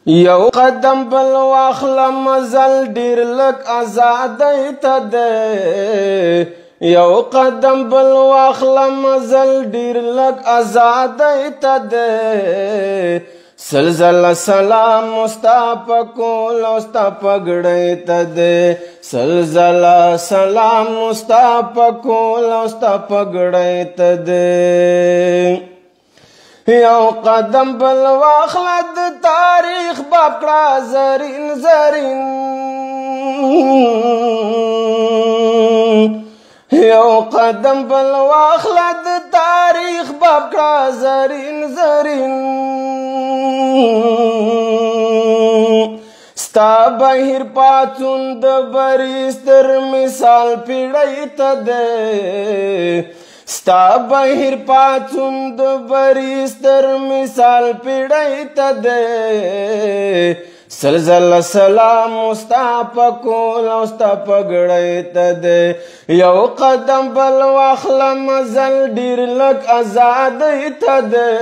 یو قدم بل واخله مزل ډیر لږ ازادۍ ته دی یو قدم بل واخله مزل ډیر لږ ازادۍ ته دی سلزله سلام ستا په کول او ستا پګړۍ ته دی سلزله سلام ستا په کول او ستا پګړۍ ته دی یو قدم بل واخله د تاریخ بکړه زرین زرین یو قدم بل واخله د تاریخ بکړه زرین زرین ستا بهیر پاڅون د بریستر مثال پیړۍ ته دی ستا بهیر پاڅون د بریستر مثال پیړۍ ته دی سلزله سلام ستا په کول او ستا پګړۍ ته دی یو قدم بل واخله مزل ډیر لږ ازادۍ ته دی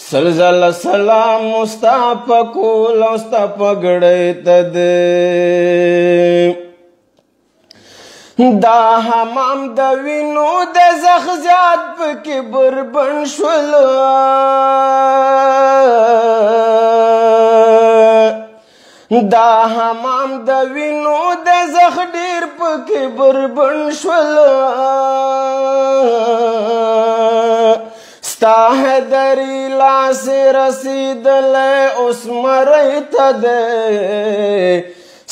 سلزله سلام ستا په کول او ستا پګړۍ ته دی دا حمام د وینو د زخ زیات پکې بربند شول دا حمام د وینو د زخ ډیر پکې بربند شول ستا حیدري لاس رسیدلی اوس مرۍ ته دی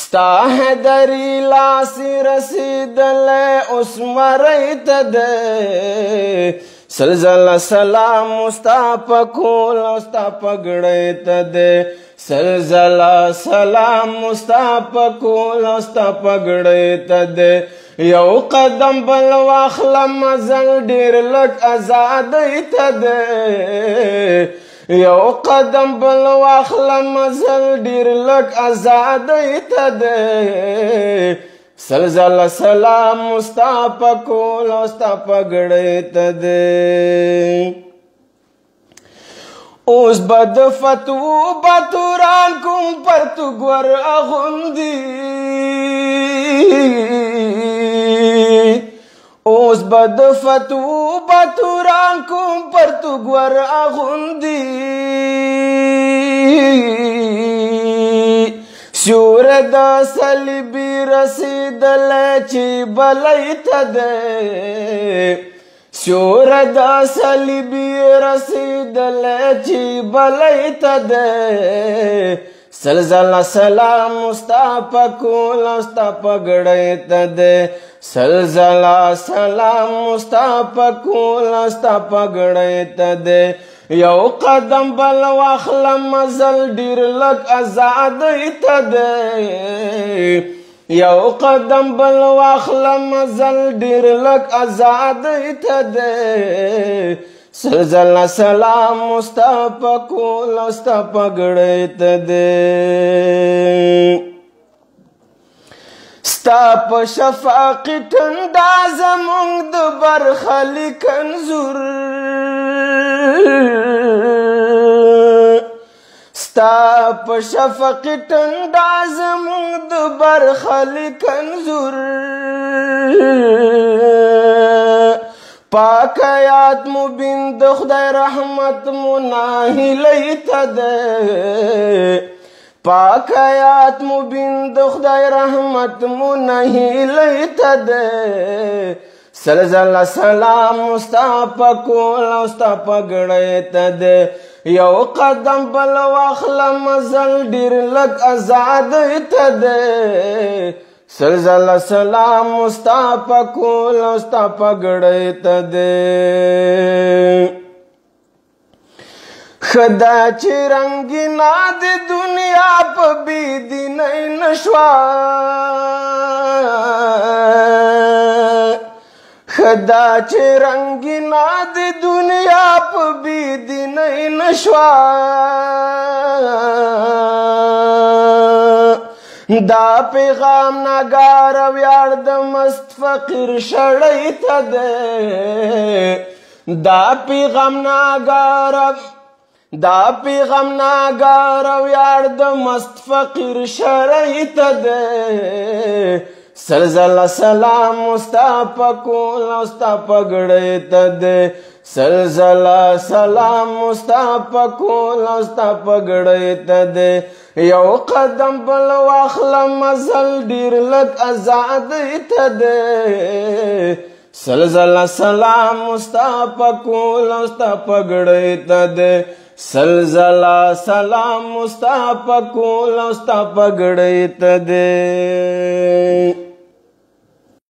ستا حیدري لاس رسیدلی اوس مرۍ ته دی سلزله سلام ستا په کول او ستا پګړۍ ته دی سلزله سلام ستا په کول او ستا پګړۍ ته دی یو قدم بل واخله مزل ډیر لږ ازادۍ ته دی یو قدم بل واخله مزل ډیر لږ ازادۍ ته دی سلزله سلام ستا په کول او ستا پګړۍ ته دی اوس به د فتوو باتوران کوم پرتګور اغوندي اوس به د فتوو باتوران کوم پرتګور اغوندي سیوری د صلیبي رسیدلی چې بلۍ ته دی سیوری د صلیبي رسیدلی چې بلۍ ته دی سلزله سلام ستا په کول او ستا پګړۍ ته دی سلزله سلام ستا په کول او ستا پګړۍ ته دی یو قدم بل واخله مزل ډیر لږ ازادۍ ته دی یو قدم بل واخله مزل ډیر لږ ازادۍ ته دی سلزله سلام ستا په کول او ستا پګړۍ ته دی ستا په شفاقي ټنډه زمونږ د برخلیک انځور ستا په شفاقي ټنډه زمونږ د برخلیک انځور پاک آیات مبین د خدای رحمت مو ناهیلۍ ته دی پاک آیات مبین د خدای رحمت مو ناهیلۍ ته دی سلزله سلام ستا په کول او ستا پګړۍ ته دی یو قدم بل واخله مزل ډیر لږ ازادۍ ته دی سلزله سلام ستا په کول او ستا پګړۍ ته دی ښه ده چې رنګینه د دنیا په بېدینۍ نه شوه ښه ده چې رنګینه د دنیا په بېدینۍ نه شوه دا پیغام نګار ویاړ د مست فقیر شړۍ ته دی دا پیغام نګار دا پیغام ناګار او یار د مست فقیر شرعیت ده سلزله سلام مصطفی کول او ستا پګړې ته ده سلزله سلام مصطفی کول او ستا پګړې ته ده یو قدم بل واخله مزل ډیر لږ ازادۍ ته ده سلزله سلام مصطفی کول او ستا پګړې ته ده سلزله سلام مصطفی کول او ستا پګړې ته ده